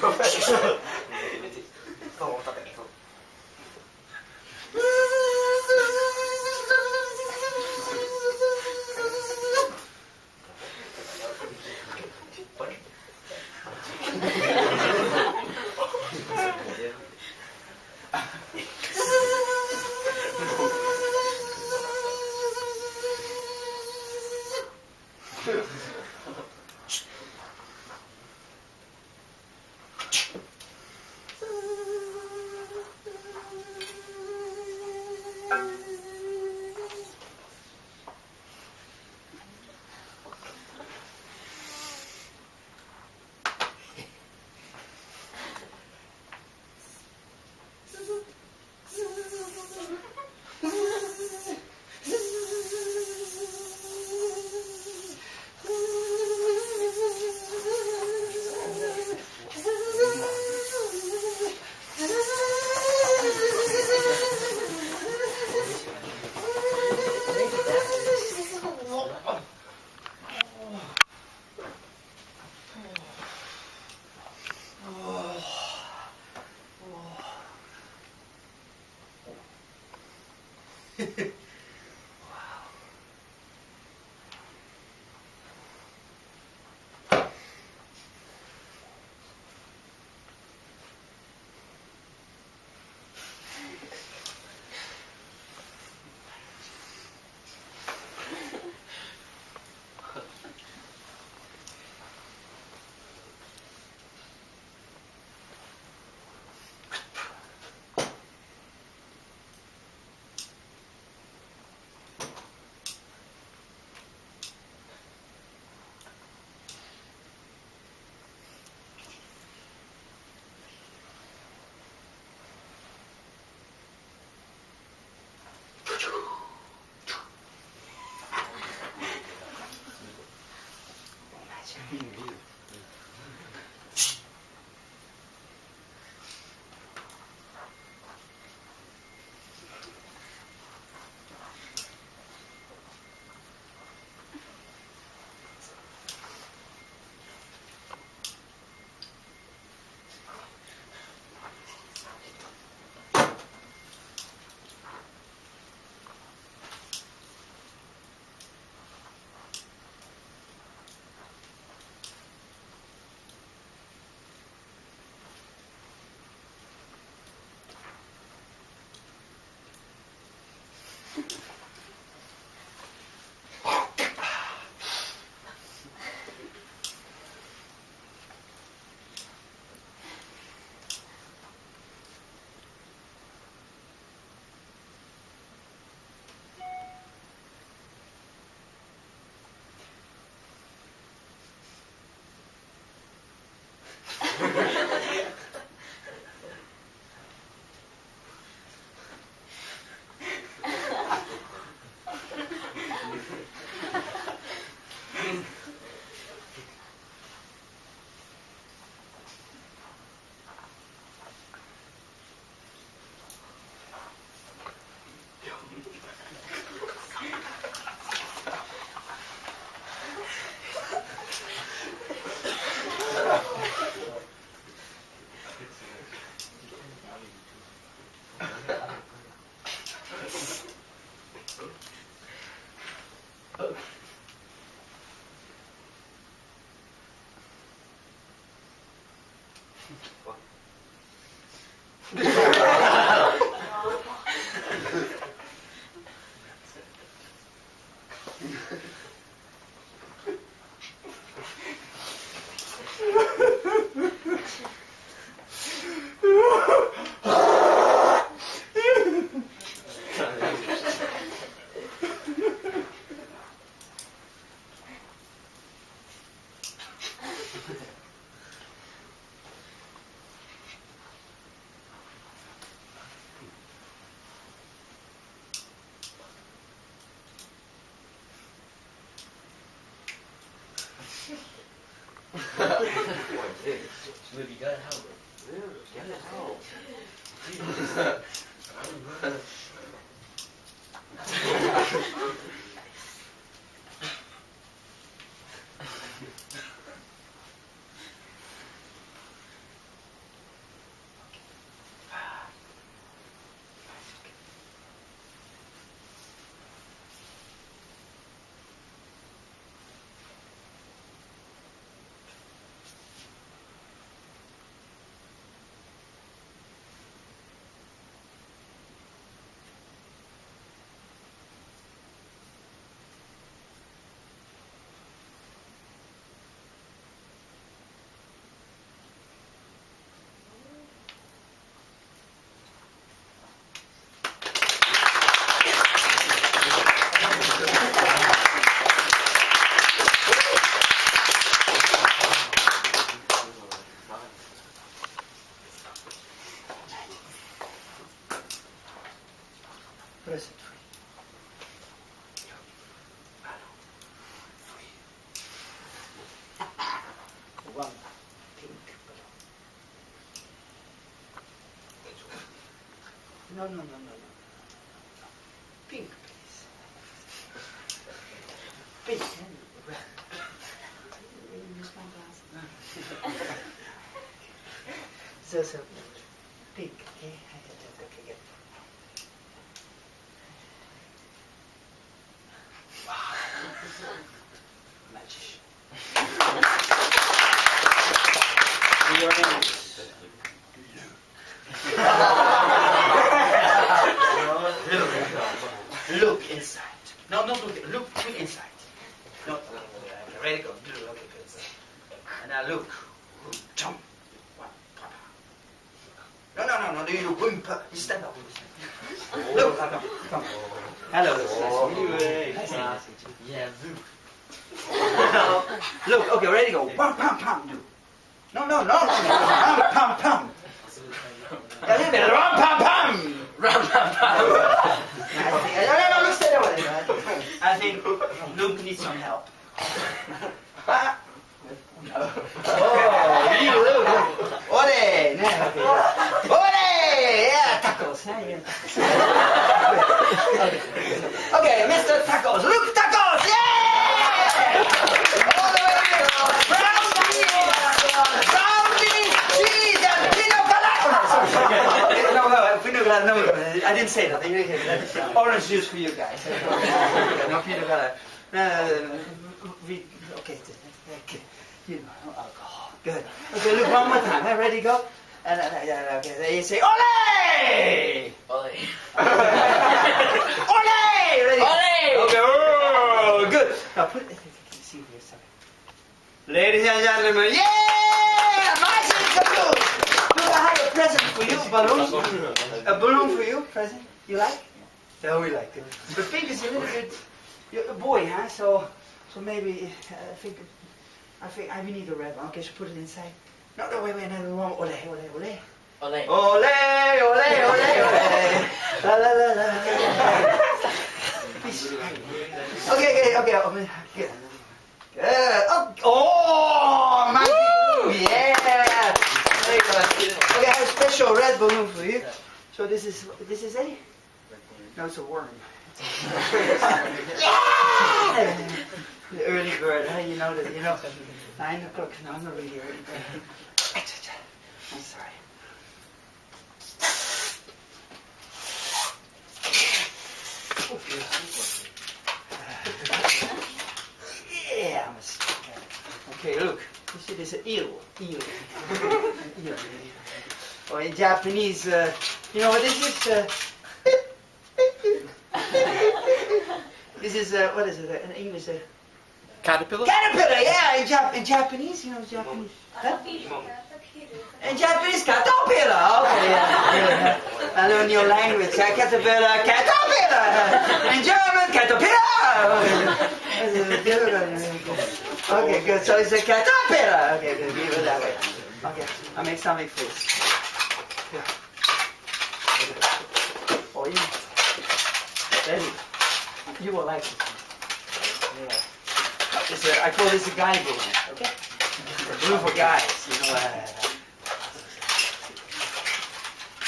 そう思ったんだけど。Movie got help. Get it out. present for you. One pink balloon. No. Pink, please. Pink and red. Use my glasses. So pink, okay? Okay, good. Wow. Magic. Your name is Look inside. No, don't look inside. No, ready, go. Okay, good. And now look. Jump. No, you whimper. You stand up. Look, come. Hello. Nice to meet you. Yeah, Luke. Look, okay, ready, go. Pam, pam, pam. No. Pam, pam, pam. A little bit. Ram, pam, pam. Ram, ram, ram. No, stay there with it. I think Luke needs some help. Oh, you Luke. Ole! Ole! Yeah, tacos. Okay, Mr. Tacos. Luke Tacos! Yeah! All the way brown cheese, and pino colada. No, I didn't say that. Orange juice for you guys. No pina colada. Okay. You know, no alcohol. Good. Okay, look one more time. Ready, go. And okay, then you say, Ole! Ole. Ole! Ready? Ole! Okay, oh, good. Now put it, see here, sorry. Ladies and gentlemen, yeah! Magic balloon! Look, I have a present for you, balloon. A balloon for you, present. You like? Yeah, we like it. But pink is a little bit, you're a boy, huh? So maybe, I think we need a red one. Okay, so put it inside. No, wait, another one. Ole. Ole. Ole. La la la la. Okay. Good. Oh, magic balloon. Yeah. Very good. Okay, I have a special red balloon for you. So this is a? No, it's a worm. Yeah! The early bird, huh? You know that, 9 o'clock. No, I'm not really early bird. I'm sorry. Yeah, I'm a stick. Okay, look. You see, this is an eel. An eel. Or in Japanese, you know what this is? This is, what is it in English? Caterpillar? Caterpillar, yeah, in Japanese, Japanese. Huh? In Japanese, caterpillar. Okay, yeah. I learn your language. Caterpillar. In German, caterpillar. Okay, good. So it's a caterpillar. Okay, good. Leave it that way. Okay, I'll make something for you. Oh, yeah. Ready? You will like it. Yeah. I call this a guy balloon, okay? A balloon for guys,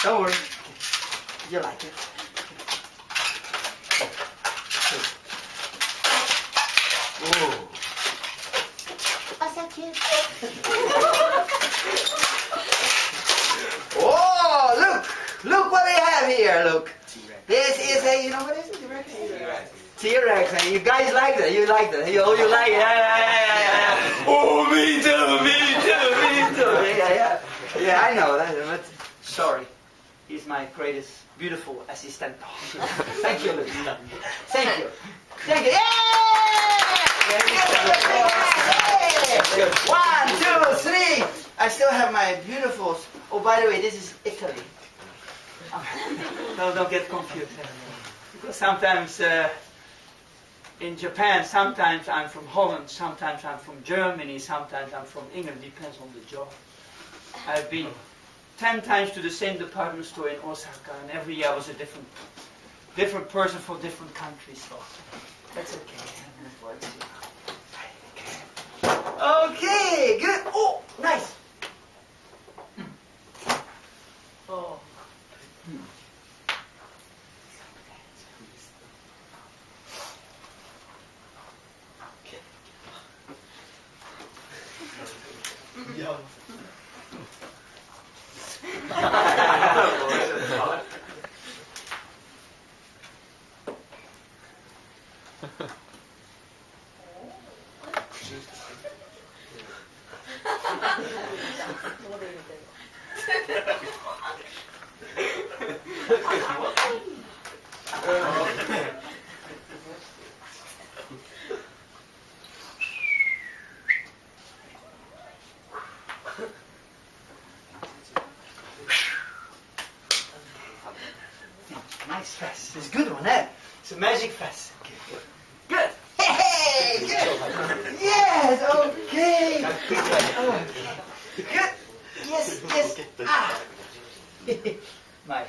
Don't worry. You like it. Ooh. What's that, kid? Oh, look what they have here, look. This is a, what is it? T-Rex, and you guys like that, you like it. Yeah. Oh, me too. Yeah, I know that, but sorry. He's my greatest, beautiful assistant. Thank you, Luke. Thank you. Yeah! 1, 2, 3. I still have my beautiful, oh, by the way, this is Italy. No, don't get confused. Because sometimes in Japan, sometimes I'm from Holland, sometimes I'm from Germany, sometimes I'm from England, depends on the job. I've been 10 times to the same department store in Osaka, and every year was a different different person for different countries, so that's okay. Okay, good. Oh, nice. Oh. Yum. Nice fest. It's a good one, eh? It's a magic fest. Good. Hey, good. Yes, okay. Oh, good. Yes, yes. Ah. My